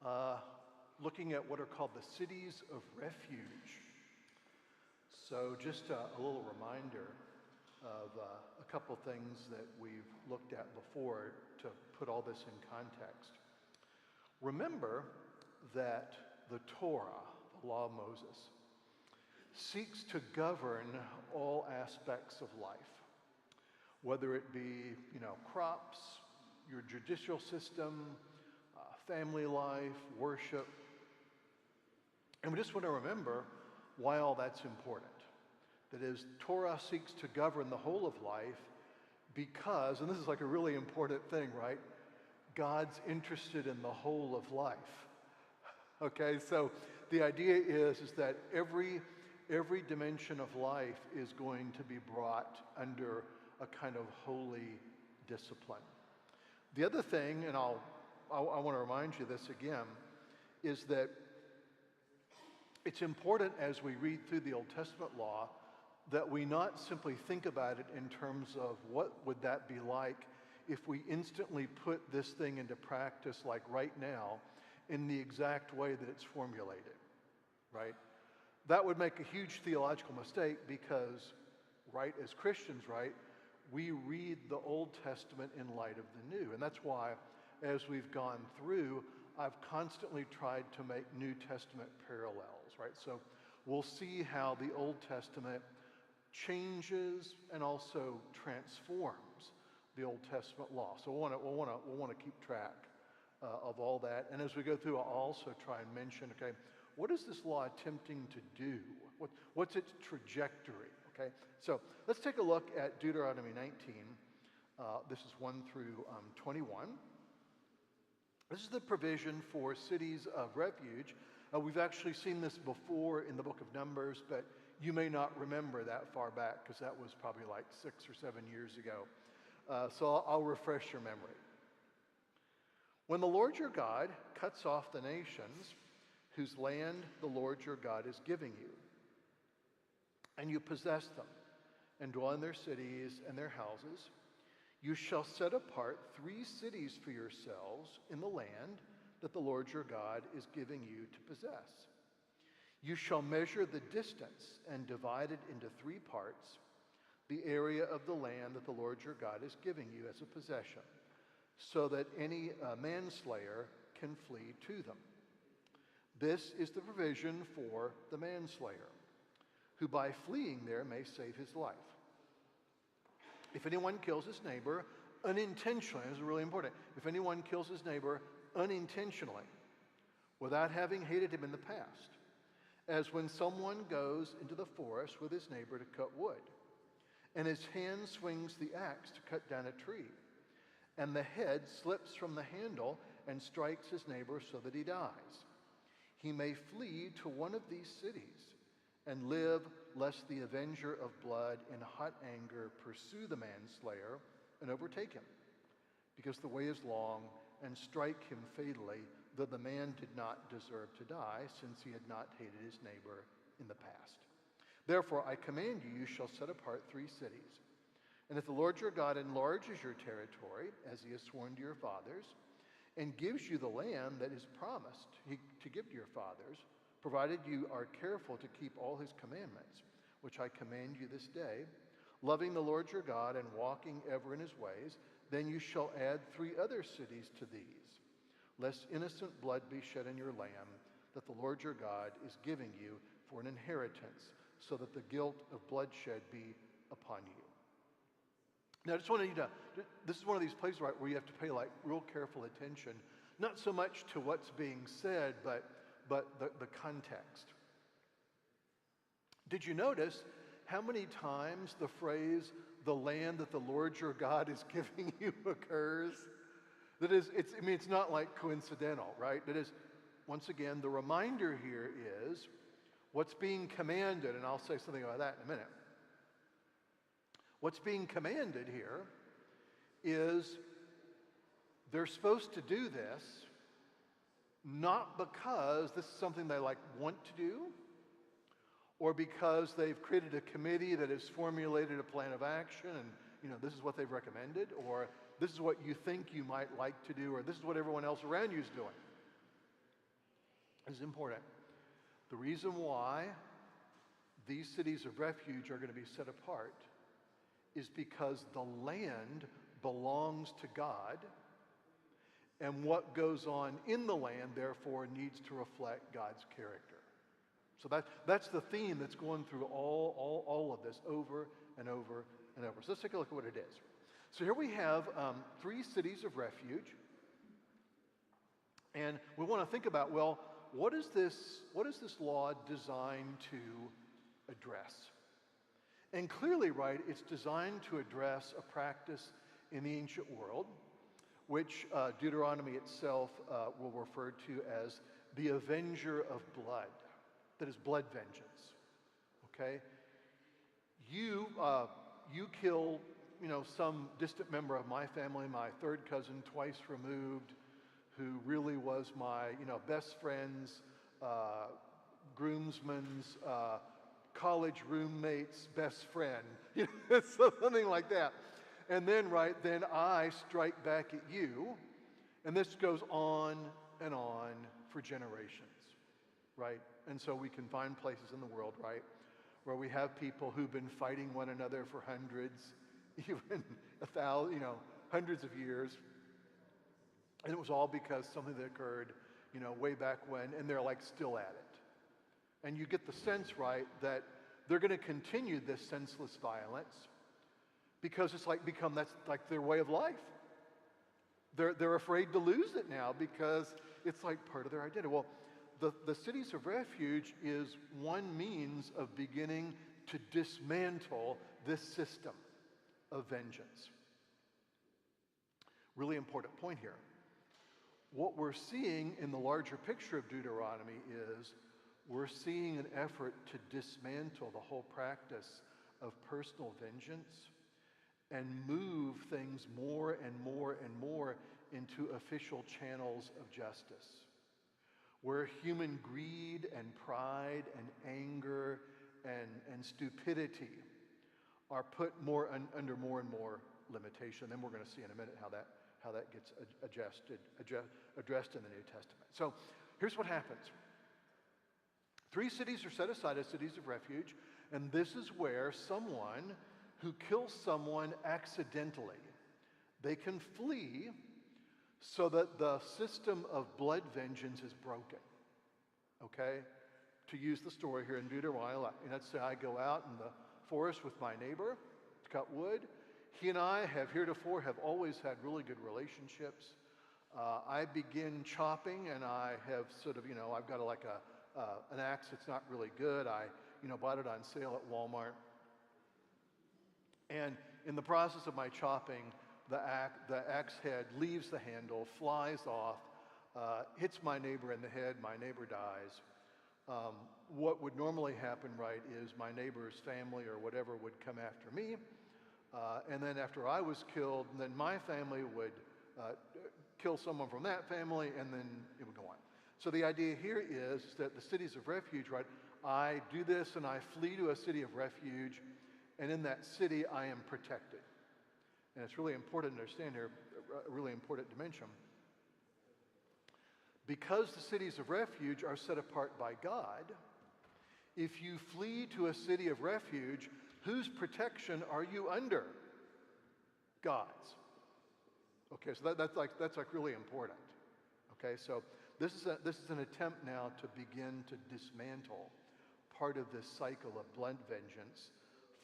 uh, looking at what are called the cities of refuge. So just a little reminder of a couple things that we've looked at before to put all this in context. Remember that the Torah, the law of Moses, seeks to govern all aspects of life, whether it be, crops, your judicial system, family life, worship. And we just want to remember why all that's important. That is, Torah seeks to govern the whole of life because, and this is like a really important thing, right? God's interested in the whole of life. Okay, so the idea is that every dimension of life is going to be brought under a kind of holy discipline. The other thing, and I want to remind you this again, is that it's important as we read through the Old Testament law that we not simply think about it in terms of what would that be like if we instantly put this thing into practice, like right now, in the exact way that it's formulated, right? That would make a huge theological mistake because, right, as Christians, right, we read the Old Testament in light of the New. And that's why, as we've gone through, I've constantly tried to make New Testament parallels, right? So we'll see how the Old Testament changes and also transforms the Old Testament law. So we'll want to keep track of all that. And as we go through, I'll also try and mention, okay, what is this law attempting to do? What's its trajectory? Okay, so let's take a look at Deuteronomy 19. This is 1 through 21. This is the provision for cities of refuge. We've actually seen this before in the book of Numbers, but you may not remember that far back because that was probably like 6 or 7 years ago. So I'll refresh your memory. When the Lord your God cuts off the nations whose land the Lord your God is giving you, and you possess them and dwell in their cities and their houses, you shall set apart 3 cities for yourselves in the land that the Lord your God is giving you to possess. You shall measure the distance and divide it into 3 parts, the area of the land that the Lord your God is giving you as a possession, so that any manslayer can flee to them. This is the provision for the manslayer, who by fleeing there may save his life. If anyone kills his neighbor unintentionally, this is really important, if anyone kills his neighbor unintentionally, without having hated him in the past, as when someone goes into the forest with his neighbor to cut wood, and his hand swings the axe to cut down a tree, and the head slips from the handle and strikes his neighbor so that he dies, he may flee to one of these cities and live, lest the avenger of blood in hot anger pursue the manslayer and overtake him, because the way is long, and strike him fatally, though the man did not deserve to die, since he had not hated his neighbor in the past. Therefore, I command you, you shall set apart 3 cities. And if the Lord your God enlarges your territory, as he has sworn to your fathers, and gives you the land that is promised to give to your fathers, provided you are careful to keep all his commandments, which I command you this day, loving the Lord your God and walking ever in his ways, then you shall add 3 other cities to these, lest innocent blood be shed in your land that the Lord your God is giving you for an inheritance, so that the guilt of bloodshed be upon you. Now, I just want you to, this is one of these places, right, where you have to pay like real careful attention, not so much to what's being said, but the context. Did you notice how many times the phrase, the land that the Lord your God is giving you, occurs? That is, it's not like coincidental, right? That is, once again, the reminder here is what's being commanded, and I'll say something about that in a minute. What's being commanded here is they're supposed to do this not because this is something they want to do, or because they've created a committee that has formulated a plan of action and this is what they've recommended, or this is what you think you might like to do, or this is what everyone else around you is doing. is important. The reason why these cities of refuge are going to be set apart is because the land belongs to God, and what goes on in the land, therefore, needs to reflect God's character. So that's the theme that's going through all of this over and over and over. So let's take a look at what it is. So here we have 3 cities of refuge, and we want to think about, well, what is this law designed to address? And clearly, right, it's designed to address a practice in the ancient world, which Deuteronomy itself will refer to as the avenger of blood. That is blood vengeance. Okay? You kill, some distant member of my family, my third cousin, twice removed, who really was my, best friend's, groomsman's, college roommate's best friend, something like that. And then, then I strike back at you, and this goes on and on for generations, right? And so we can find places in the world, right, where we have people who've been fighting one another for hundreds, even 1,000, hundreds of years. And it was all because something that occurred, way back when, and they're still at it. And you get the sense, right, that they're going to continue this senseless violence because it's that's their way of life. They're afraid to lose it now because it's part of their identity. Well, the cities of refuge is one means of beginning to dismantle this system of vengeance. Really important point here. What we're seeing in the larger picture of Deuteronomy is we're seeing an effort to dismantle the whole practice of personal vengeance and move things more and more and more into official channels of justice, where human greed and pride and anger and stupidity are put under more and more limitation. Then we're going to see in a minute how that gets addressed in the New Testament. So here's what happens. 3 cities are set aside as cities of refuge, and this is where someone who kills someone accidentally, they can flee so that the system of blood vengeance is broken. Okay? To use the story here in Deuteronomy, let's say I go out in the forest with my neighbor to cut wood. He and I have always had really good relationships. I begin chopping, and I have I've got an axe that's not really good. I bought it on sale at Walmart. And in the process of my chopping, the axe head leaves the handle, flies off, hits my neighbor in the head. My neighbor dies. What would normally happen, right, is my neighbor's family or whatever would come after me. And then after I was killed, then my family would kill someone from that family, and then it would go on. So the idea here is that the cities of refuge, right, I do this and I flee to a city of refuge, and in that city I am protected. And it's really important to understand here, a really important dimension. Because the cities of refuge are set apart by God, if you flee to a city of refuge, whose protection are you under? God's. Okay, so that's really important. Okay, so this is an attempt now to begin to dismantle part of this cycle of blood vengeance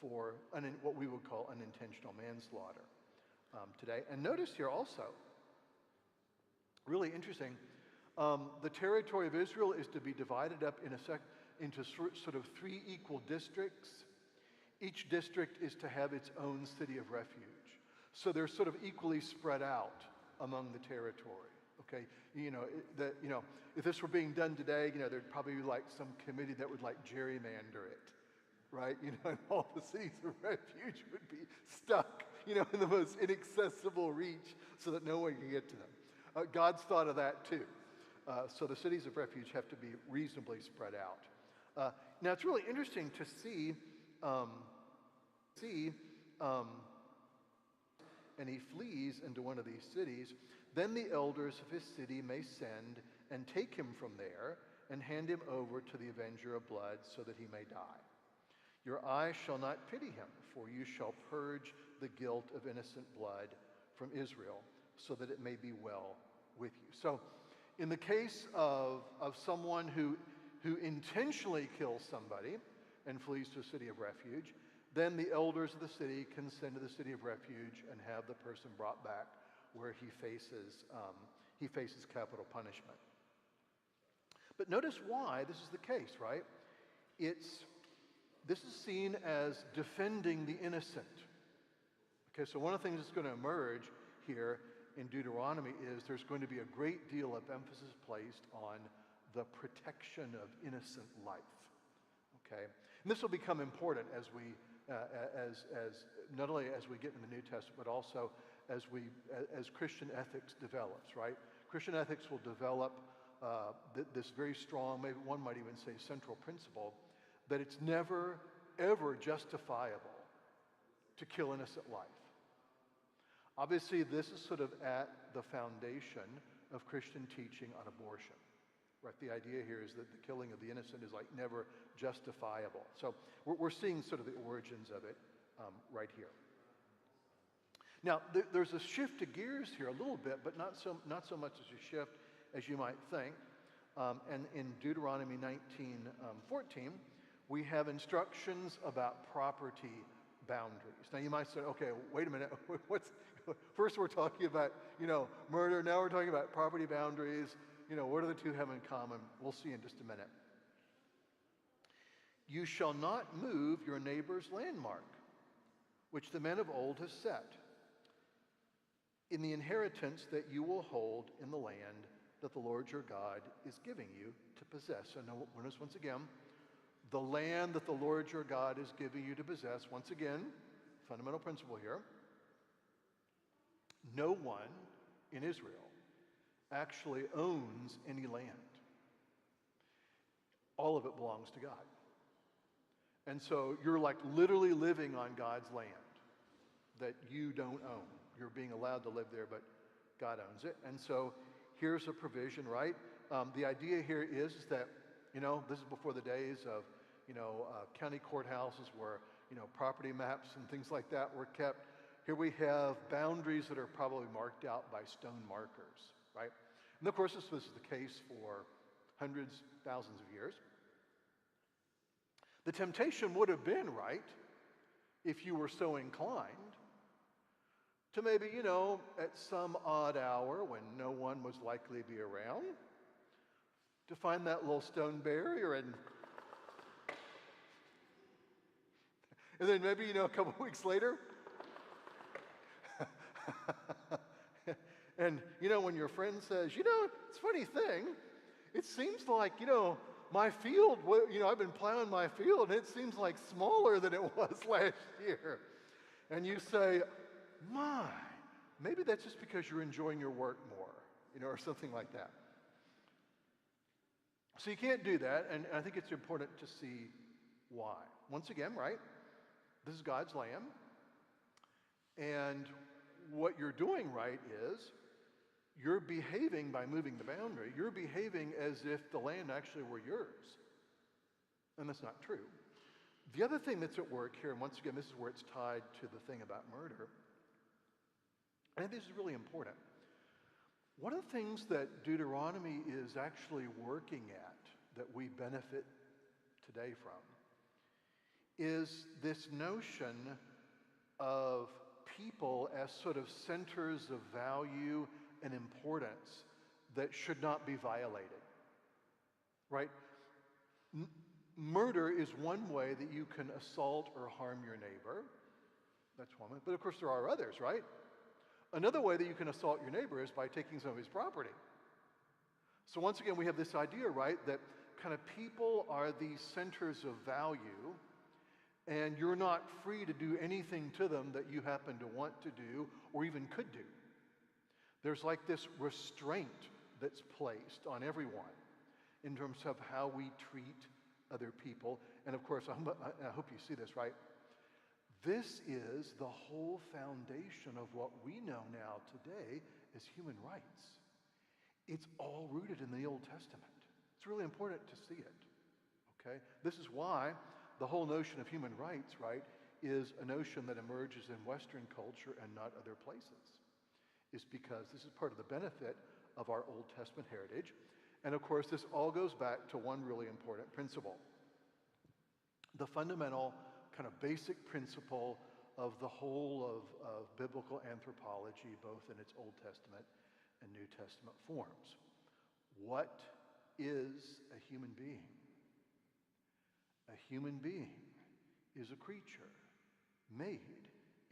for what we would call unintentional manslaughter today. And notice here also, really interesting, the territory of Israel is to be divided up into sort of 3 equal districts. Each district is to have its own city of refuge. So they're sort of equally spread out among the territory. Okay, if this were being done today, there'd probably be some committee that would gerrymander it, right? And all the cities of refuge would be stuck, in the most inaccessible reach so that no one can get to them. God's thought of that too. So the cities of refuge have to be reasonably spread out. Now it's really interesting to see, and he flees into one of these cities. Then the elders of his city may send and take him from there and hand him over to the avenger of blood so that he may die. Your eye shall not pity him, for you shall purge the guilt of innocent blood from Israel, so that it may be well with you. So in the case of someone who intentionally kills somebody and flees to a city of refuge, then the elders of the city can send to the city of refuge and have the person brought back where he faces capital punishment. But notice why this is the case, right? This is seen as defending the innocent. Okay, so one of the things that's going to emerge here in Deuteronomy is there's going to be a great deal of emphasis placed on the protection of innocent life. Okay, and this will become important as we, not only as we get in the New Testament, but also as Christian ethics develops. Right, Christian ethics will develop this very strong, maybe one might even say central principle, that it's never, ever justifiable to kill innocent life. Obviously, this is sort of at the foundation of Christian teaching on abortion. Right? The idea here is that the killing of the innocent is like never justifiable. So we're seeing sort of the origins of it right here. Now, there's a shift of gears here a little bit, but not so much as a shift as you might think. And in Deuteronomy 19:14, we have instructions about property boundaries. Now you might say, okay, wait a minute. First we're talking about, murder. Now we're talking about property boundaries. What do the two have in common? We'll see in just a minute. You shall not move your neighbor's landmark, which the men of old have set, in the inheritance that you will hold in the land that the Lord your God is giving you to possess. So notice once again, the land that the Lord your God is giving you to possess. Once again, fundamental principle here. No one in Israel actually owns any land. All of it belongs to God. And so you're like literally living on God's land that you don't own. You're being allowed to live there, but God owns it. And so here's a provision, right? The idea here is that, this is before the days of, county courthouses where, property maps and things like that were kept. Here we have boundaries that are probably marked out by stone markers, right? And of course, this was the case for hundreds, thousands of years. The temptation would have been, right, if you were so inclined, to maybe, at some odd hour when no one was likely to be around, to find that little stone barrier and then maybe, a couple of weeks later, and, when your friend says, it's a funny thing, it seems like, my field, I've been plowing my field, and it seems like smaller than it was last year. And you say, my, maybe that's just because you're enjoying your work more, or something like that. So you can't do that, and I think it's important to see why. Once again, right, this is God's land, and what you're doing, right, is you're behaving by moving the boundary. You're behaving as if the land actually were yours, and that's not true. The other thing that's at work here, and once again, this is where it's tied to the thing about murder, I think this is really important. One of the things that Deuteronomy is actually working at that we benefit today from is this notion of people as sort of centers of value and importance that should not be violated, right? Murder is one way that you can assault or harm your neighbor. That's one way. But of course there are others, right? Another way that you can assault your neighbor is by taking some of his property. So once again, we have this idea, right, that kind of people are these centers of value, and you're not free to do anything to them that you happen to want to do or even could do. There's like this restraint that's placed on everyone in terms of how we treat other people. And of course, I hope you see this, right? This is the whole foundation of what we know now today as human rights. It's all rooted in the Old Testament. It's really important to see it, okay? This is why the whole notion of human rights, right, is a notion that emerges in Western culture and not other places. Is because this is part of the benefit of our Old Testament heritage. And of course, this all goes back to one really important principle. The fundamental kind of basic principle of the whole of biblical anthropology, both in its Old Testament and New Testament forms. What is a human being? A human being is a creature made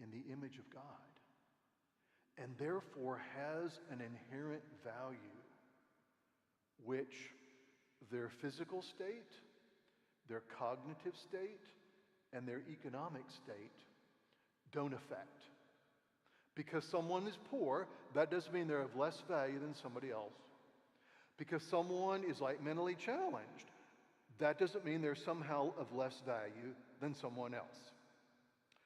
in the image of God, and therefore has an inherent value which their physical state, their cognitive state, and their economic state don't affect. Because someone is poor, that doesn't mean they're of less value than somebody else. Because someone is like mentally challenged, that doesn't mean they're somehow of less value than someone else.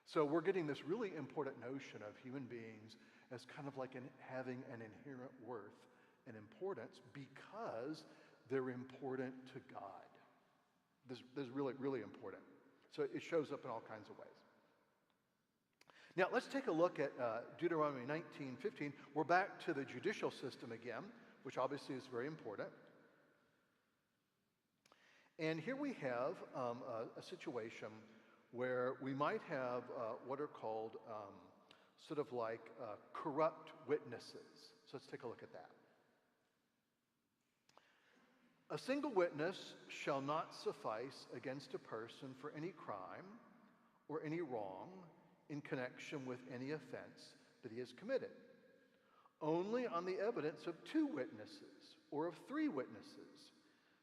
So we're getting this really important notion of human beings as kind of like having an inherent worth and importance because they're important to God. This is really, really important. So it shows up in all kinds of ways. Now let's take a look at Deuteronomy 19:15. We're back to the judicial system again, which obviously is very important. And here we have a situation where we might have what are called sort of like corrupt witnesses. So let's take a look at that. A single witness shall not suffice against a person for any crime or any wrong in connection with any offense that he has committed. Only on the evidence of 2 witnesses or of 3 witnesses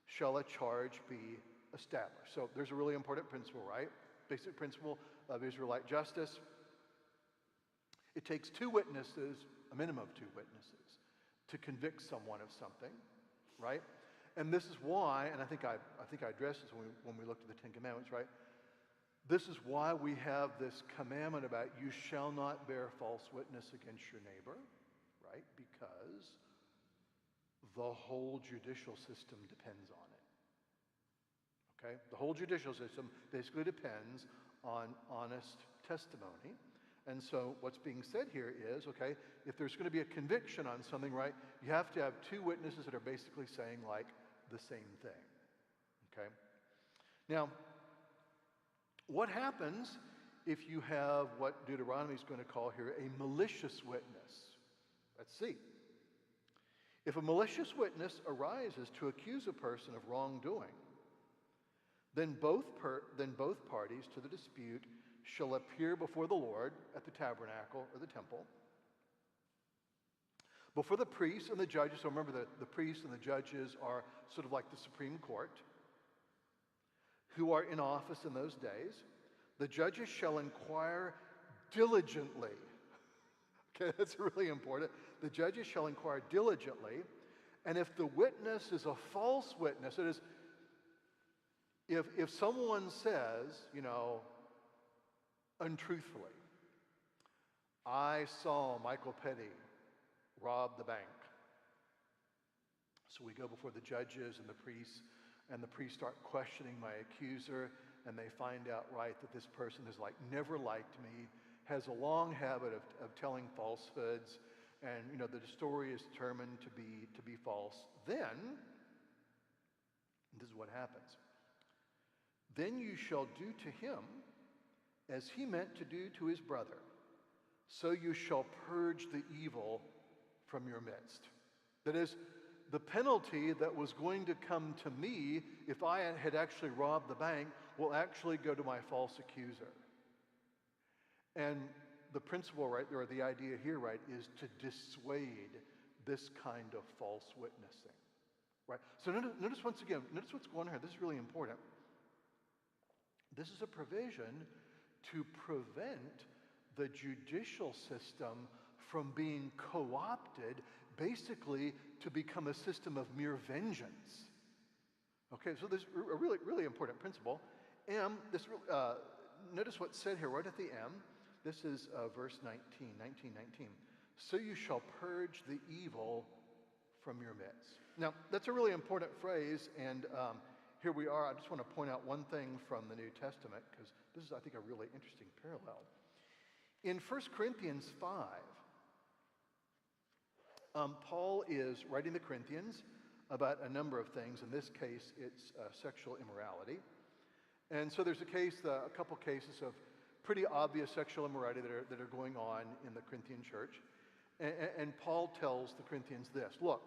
shall a charge be established. So there's a really important principle, right? Basic principle of Israelite justice. It takes 2 witnesses, a minimum of 2 witnesses, to convict someone of something, right? And this is why, and I think I addressed this when we looked at the 10 Commandments, right? This is why we have this commandment about you shall not bear false witness against your neighbor, right? Because the whole judicial system depends on it. Okay? The whole judicial system basically depends on honest testimony. And so what's being said here is, okay, if there's going to be a conviction on something, right, you have to have 2 witnesses that are basically saying like the same thing. Okay? Now, what happens if you have what Deuteronomy is going to call here a malicious witness? Let's see. If a malicious witness arises to accuse a person of wrongdoing, then both parties to the dispute shall appear before the Lord at the tabernacle or the temple, before the priests and the judges. So remember that the priests and the judges are sort of like the Supreme Court, who are in office in those days. The judges shall inquire diligently. Okay, that's really important. The judges shall inquire diligently, and if the witness is a false witness, it is, if someone says, you know, untruthfully, I saw Michael Petty rob the bank. So we go before the judges and the priests start questioning my accuser, and they find out, right, that this person has like never liked me, has a long habit of telling falsehoods, and you know the story is determined to be false. Then, this is what happens. Then you shall do to him as he meant to do to his brother. So you shall purge the evil from your midst. That is, the penalty that was going to come to me if I had actually robbed the bank will actually go to my false accuser. And the principle right there, or the idea here, right, is to dissuade this kind of false witnessing. Right? So notice once again, notice what's going on here. This is really important. This is a provision to prevent the judicial system from being co-opted basically to become a system of mere vengeance. Okay, so this is a really, really important principle. And this, notice what's said here right at the end. This is verse 19. So you shall purge the evil from your midst. Now, that's a really important phrase, and here we are. I just want to point out one thing from the New Testament, because this is, I think, a really interesting parallel. In 1 Corinthians 5, Paul is writing the Corinthians about a number of things. In this case, it's sexual immorality. And so there's a couple cases of pretty obvious sexual immorality that are going on in the Corinthian church. And Paul tells the Corinthians this: look,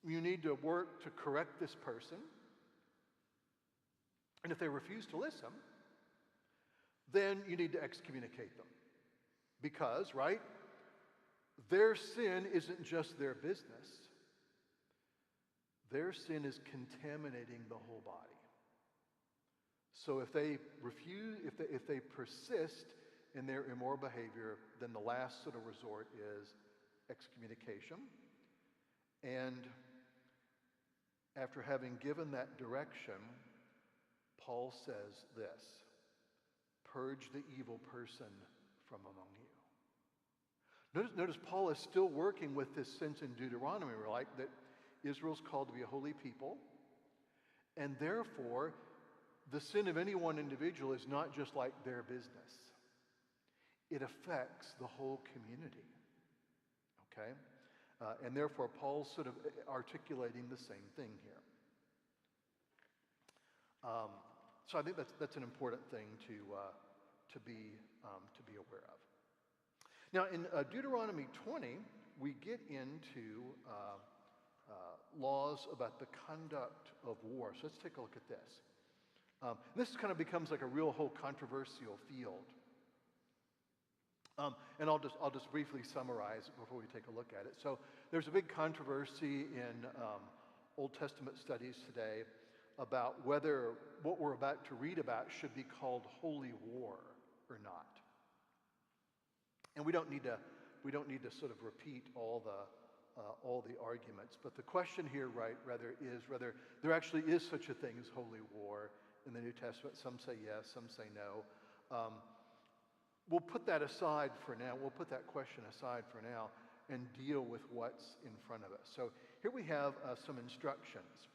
you need to work to correct this person. And if they refuse to listen, then you need to excommunicate them. Because, right, their sin isn't just their business. Their sin is contaminating the whole body. So if they refuse, if they persist in their immoral behavior, then the last sort of resort is excommunication. And after having given that direction, Paul says this: purge the evil person from among you. Notice Paul is still working with this sense in Deuteronomy, right, that Israel's called to be a holy people, and therefore the sin of any one individual is not just like their business. It affects the whole community, okay? And therefore Paul's sort of articulating the same thing here. So I think that's an important thing to be aware of. Now, in Deuteronomy 20, we get into laws about the conduct of war. So let's take a look at this. This kind of becomes like a real whole controversial field. And I'll just briefly summarize before we take a look at it. So there's a big controversy in Old Testament studies today about whether what we're about to read about should be called holy war or not. And we don't need to sort of repeat all the arguments. But the question here, right, is whether there actually is such a thing as holy war in the New Testament. Some say yes, some say no. We'll put that aside for now. We'll put that question aside for now and deal with what's in front of us. So here we have some instructions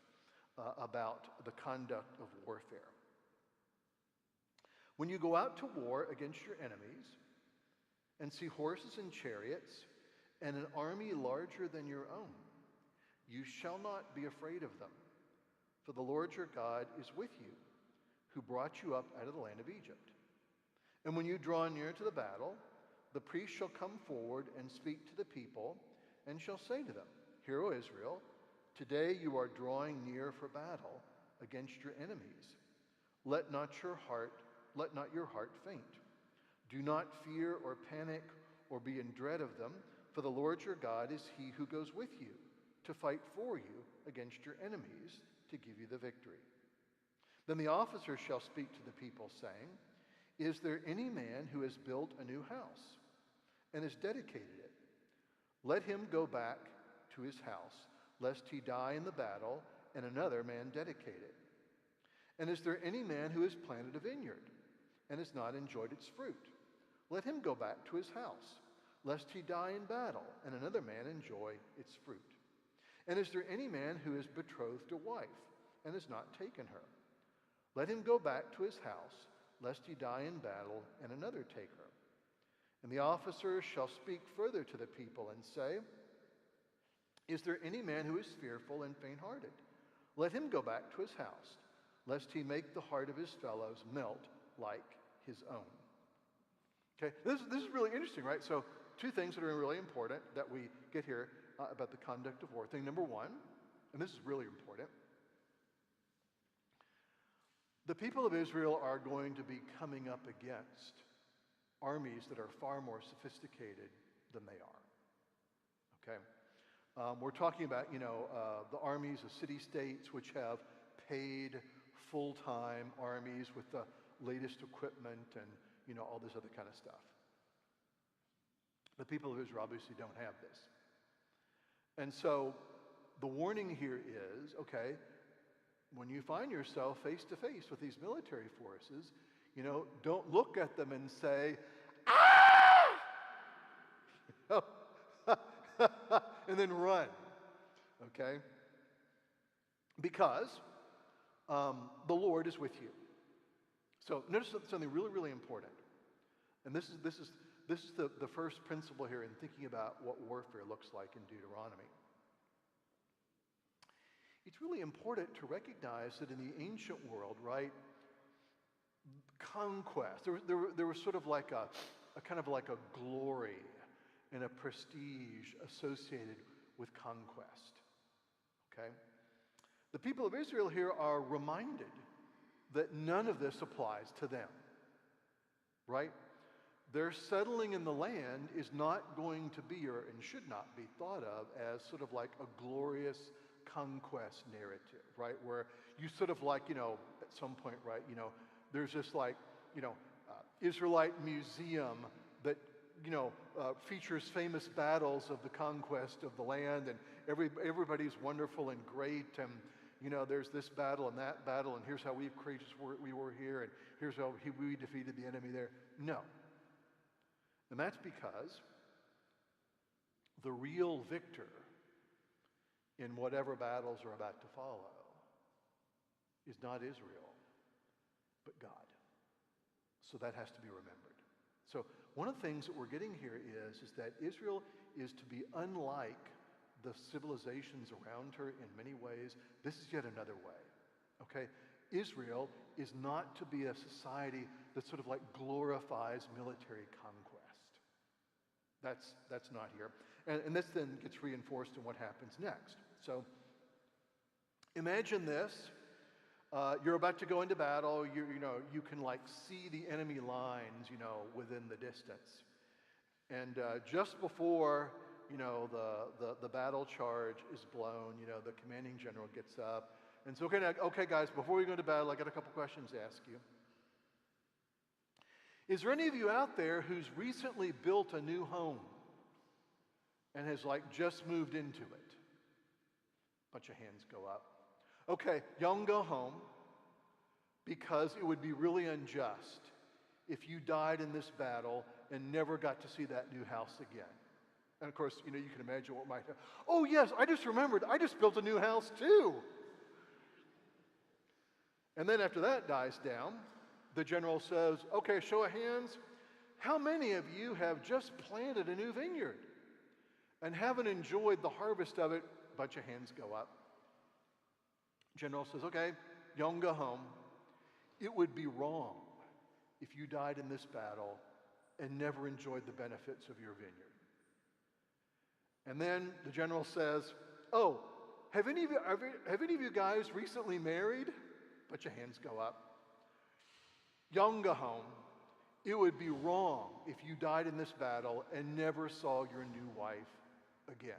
about the conduct of warfare. When you go out to war against your enemies and see horses and chariots and an army larger than your own, you shall not be afraid of them, for the Lord your God is with you, who brought you up out of the land of Egypt. And when you draw near to the battle, the priest shall come forward and speak to the people, and shall say to them, Hear, O Israel, today you are drawing near for battle against your enemies. Let not your heart faint. Do not fear or panic or be in dread of them, for the Lord your God is he who goes with you to fight for you against your enemies, to give you the victory. Then the officer shall speak to the people, saying, Is there any man who has built a new house and has dedicated it? Let him go back to his house, lest he die in the battle and another man dedicate it. And is there any man who has planted a vineyard and has not enjoyed its fruit? Let him go back to his house, lest he die in battle and another man enjoy its fruit. And is there any man who is betrothed a wife and has not taken her? Let him go back to his house, lest he die in battle and another take her. And the officer shall speak further to the people and say, Is there any man who is fearful and faint-hearted? Let him go back to his house, lest he make the heart of his fellows melt like his own. Okay, this is really interesting, right? So two things that are really important that we get here about the conduct of war. Thing number one, and this is really important, the people of Israel are going to be coming up against armies that are far more sophisticated than they are. Okay? We're talking about, the armies of city-states which have paid full-time armies with the latest equipment and, all this other kind of stuff. The people of Israel obviously don't have this. And so the warning here is, okay, when you find yourself face to face with these military forces, don't look at them and say, ah! and then run, okay? Because the Lord is with you. So notice something really, really important. And this is the first principle here in thinking about what warfare looks like in Deuteronomy. It's really important to recognize that in the ancient world, right, conquest, there was sort of like a kind of like a glory and a prestige associated with conquest, okay? The people of Israel here are reminded that none of this applies to them, right? Their settling in the land is not going to be, or and should not be thought of as sort of like a glorious conquest narrative, right? Where you sort of like, at some point, right, there's this like, Israelite museum that, features famous battles of the conquest of the land, and everybody's wonderful and great, and, there's this battle and that battle, and here's how courageous we were here, and here's how we defeated the enemy there. No. And that's because the real victor in whatever battles are about to follow is not Israel, but God. So that has to be remembered. So one of the things that we're getting here is that Israel is to be unlike the civilizations around her in many ways. This is yet another way, okay? Israel is not to be a society that sort of like glorifies military conquest. That's not here. And this then gets reinforced in what happens next. So imagine this. You're about to go into battle. You can like see the enemy lines, within the distance. And just before, the battle charge is blown, the commanding general gets up and says, okay, guys, before we go into battle, I got a couple questions to ask you. Is there any of you out there who's recently built a new home and has like just moved into it? Bunch of hands go up. Okay, y'all can go home, because it would be really unjust if you died in this battle and never got to see that new house again. And of course, you can imagine what might happen. Oh yes, I just remembered, I just built a new house too. And then after that dies down, the general says, okay, show of hands, how many of you have just planted a new vineyard and haven't enjoyed the harvest of it? Bunch of hands go up. General says, okay, y'all can go home. It would be wrong if you died in this battle and never enjoyed the benefits of your vineyard. And then the general says, oh, have any of you guys recently married? Bunch of hands go up. Y'all can go home. It would be wrong if you died in this battle and never saw your new wife again.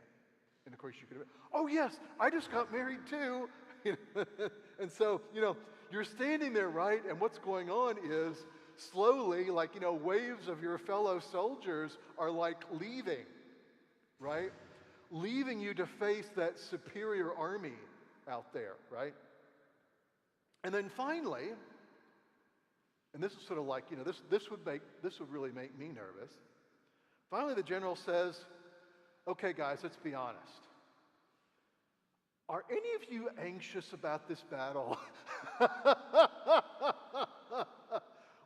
And of course you could have, oh yes, I just got married too. And so, you're standing there, right? And what's going on is slowly, like, waves of your fellow soldiers are like leaving, right? Leaving you to face that superior army out there, right? And then finally, and this is sort of like, this would really make me nervous. Finally, the general says, okay, guys, let's be honest. Are any of you anxious about this battle?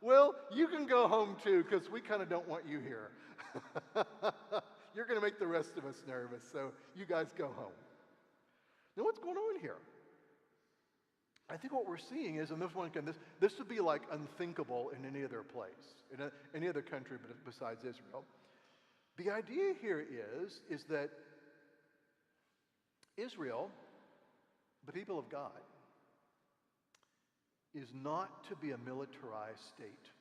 Well, you can go home too, because we kind of don't want you here. You're going to make the rest of us nervous, so you guys go home. Now, what's going on here? I think what we're seeing is, and this would be like unthinkable in any other place, in any other country besides Israel. The idea here is that Israel, the people of God, is not to be a militarized state.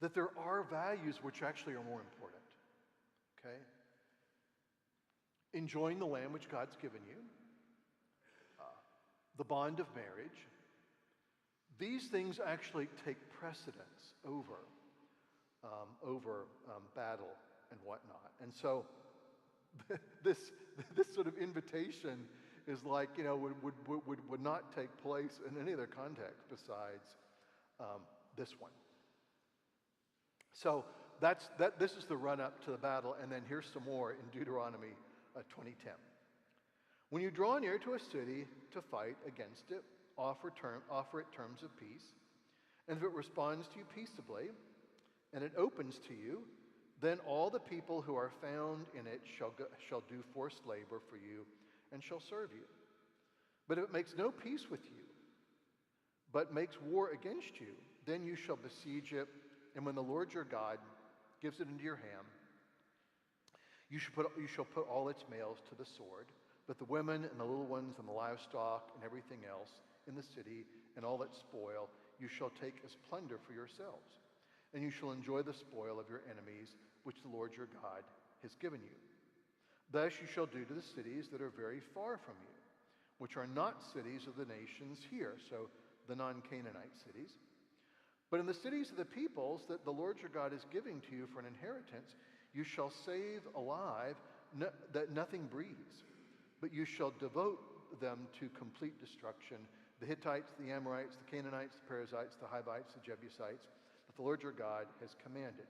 That there are values which actually are more important. Okay? Enjoying the land which God's given you, the bond of marriage, these things actually take precedence over battle and whatnot. And so this sort of invitation is like, would not take place in any other context besides this one. So this is the run up to the battle, and then here's some more in Deuteronomy 2010. When you draw near to a city to fight against it, offer it terms of peace. And if it responds to you peaceably, and it opens to you, then all the people who are found in it shall do forced labor for you and shall serve you. But if it makes no peace with you, but makes war against you, then you shall besiege it, and when the Lord your God gives it into your hand, you shall put all its males to the sword, but the women and the little ones and the livestock and everything else in the city and all its spoil you shall take as plunder for yourselves. And you shall enjoy the spoil of your enemies, which the Lord your God has given you. Thus you shall do to the cities that are very far from you, which are not cities of the nations here, so the non-Canaanite cities. But in the cities of the peoples that the Lord your God is giving to you for an inheritance, you shall save alive that nothing breathes, but you shall devote them to complete destruction, the Hittites, the Amorites, the Canaanites, the Perizzites, the Hivites, the Jebusites, that the Lord your God has commanded,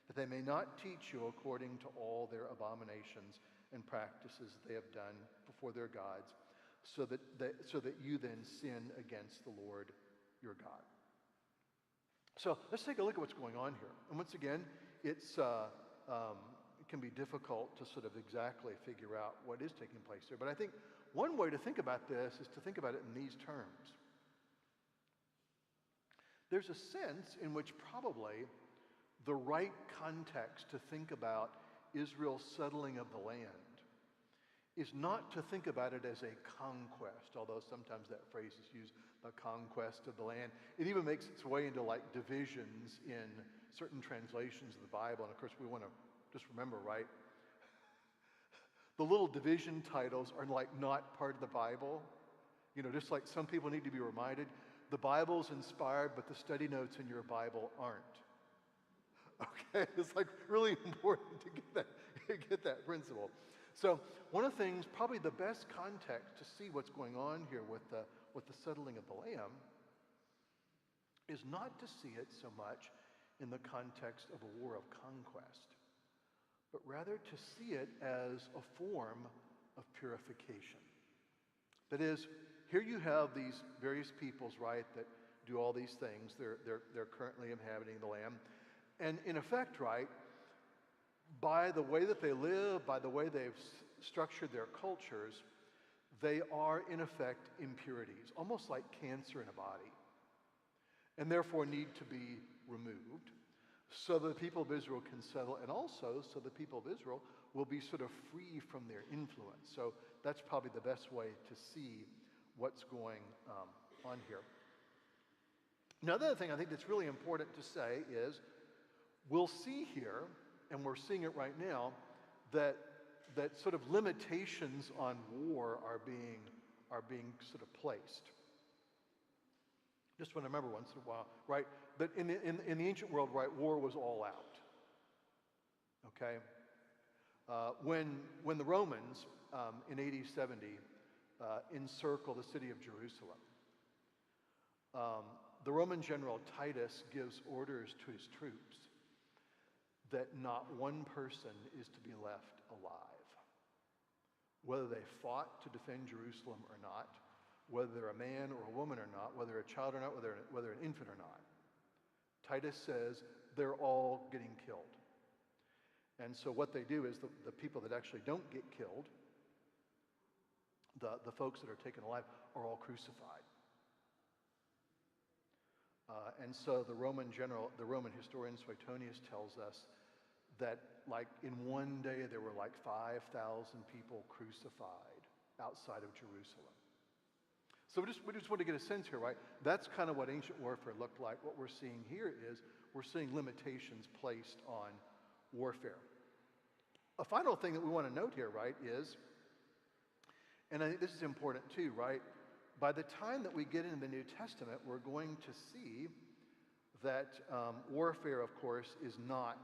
that they may not teach you according to all their abominations and practices they have done before their gods, so that you then sin against the Lord your God. So let's take a look at what's going on here. And once again, it can be difficult to sort of exactly figure out what is taking place there. But I think one way to think about this is to think about it in these terms. There's a sense in which probably the right context to think about Israel's settling of the land is not to think about it as a conquest, although sometimes that phrase is used, the conquest of the land. It even makes its way into like divisions in certain translations of the Bible. And of course, we want to just remember, right? The little division titles are like not part of the Bible. You know, just like some people need to be reminded, the Bible's inspired, but the study notes in your Bible aren't. Okay, it's like really important to get that principle. So one of the things, probably the best context to see what's going on here with the settling of the land is not to see it so much in the context of a war of conquest, but rather to see it as a form of purification. That is, here you have these various peoples, right, that do all these things. They're currently inhabiting the land. And in effect, right, by the way that they live, by the way they've structured their cultures, they are in effect impurities, almost like cancer in a body, and therefore need to be removed so the people of Israel can settle, and also so the people of Israel will be sort of free from their influence. So that's probably the best way to see what's going on here. Now, the other thing I think that's really important to say is we'll see here, and we're seeing it right now, that sort of limitations on war are being sort of placed. Just want to remember once in a while, right, that in the ancient world, right, war was all out. Okay? When the Romans in AD 70 encircle the city of Jerusalem, the Roman general Titus gives orders to his troops that not one person is to be left alive. Whether they fought to defend Jerusalem or not, whether they're a man or a woman or not, whether a child or not, whether an infant or not. Titus says they're all getting killed. And so what they do is the people that actually don't get killed, the folks that are taken alive, are all crucified. And so the Roman historian Suetonius tells us that like in one day there were like 5,000 people crucified outside of Jerusalem. So we just want to get a sense here, right? That's kind of what ancient warfare looked like. What we're seeing here is we're seeing limitations placed on warfare. A final thing that we want to note here, right, is, and I think this is important too, right? By the time that we get into the New Testament, we're going to see that warfare, of course, is not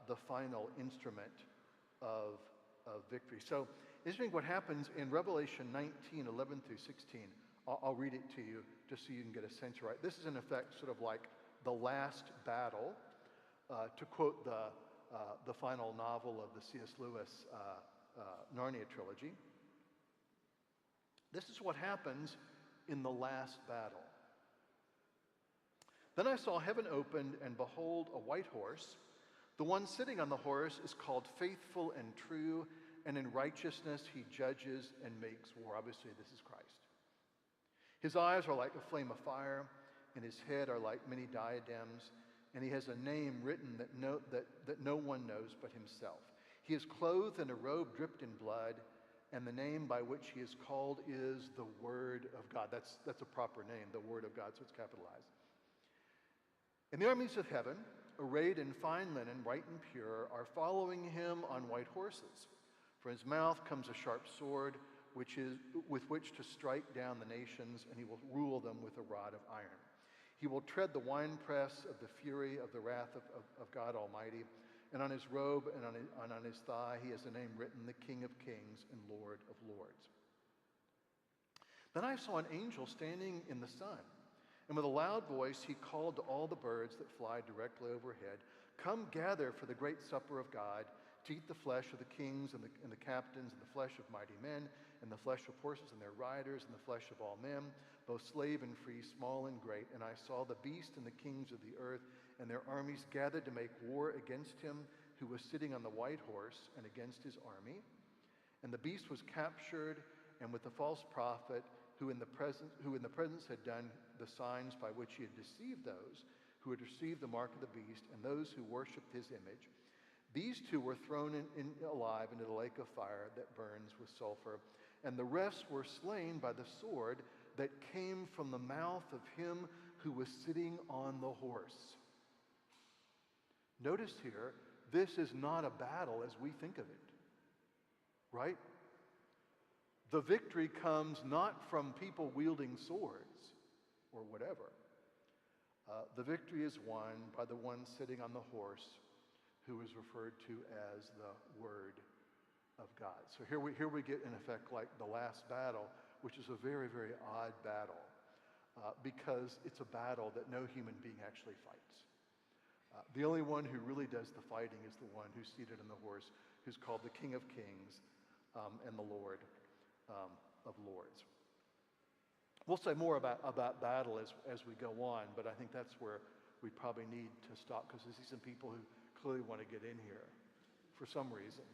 the final instrument of victory. So, interesting what happens in Revelation 19, 11 through 16. I'll read it to you just so you can get a sense, right? This is in effect sort of like the last battle, to quote the final novel of the C.S. Lewis Narnia trilogy. This is what happens in the last battle. Then I saw heaven opened, and behold, a white horse. The one sitting on the horse is called Faithful and True, and in righteousness he judges and makes war. Obviously, this is Christ. His eyes are like a flame of fire, and his head are like many diadems, and he has a name written that no one knows but himself. He is clothed in a robe dripped in blood, and the name by which he is called is the Word of God. That's a proper name, the Word of God, so it's capitalized. And the armies of heaven, arrayed in fine linen, white and pure, are following him on white horses. From his mouth comes a sharp sword, with which to strike down the nations, and he will rule them with a rod of iron. He will tread the winepress of the fury of the wrath of God Almighty. And on his robe and on his thigh he has a name written, the King of Kings and Lord of Lords. Then I saw an angel standing in the sun, and with a loud voice he called to all the birds that fly directly overhead, "Come gather for the great supper of God, to eat the flesh of the kings and the captains, and the flesh of mighty men, and the flesh of horses and their riders, and the flesh of all men, both slave and free, small and great. And I saw the beast and the kings of the earth and their armies gathered to make war against him who was sitting on the white horse and against his army. And the beast was captured, and with the false prophet who in the presence had done the signs by which he had deceived those who had received the mark of the beast and those who worshipped his image. These two were thrown alive into the lake of fire that burns with sulfur, and the rest were slain by the sword that came from the mouth of him who was sitting on the horse." Notice here, this is not a battle as we think of it, right? The victory comes not from people wielding swords or whatever. The victory is won by the one sitting on the horse, who is referred to as the Word of God. So here we get, in effect, like the last battle, which is a very, very odd battle, because it's a battle that no human being actually fights. The only one who really does the fighting is the one who's seated on the horse, who's called the King of Kings and the Lord of Lords. We'll say more about battle as we go on, but I think that's where we probably need to stop, because I see some people who clearly want to get in here for some reason.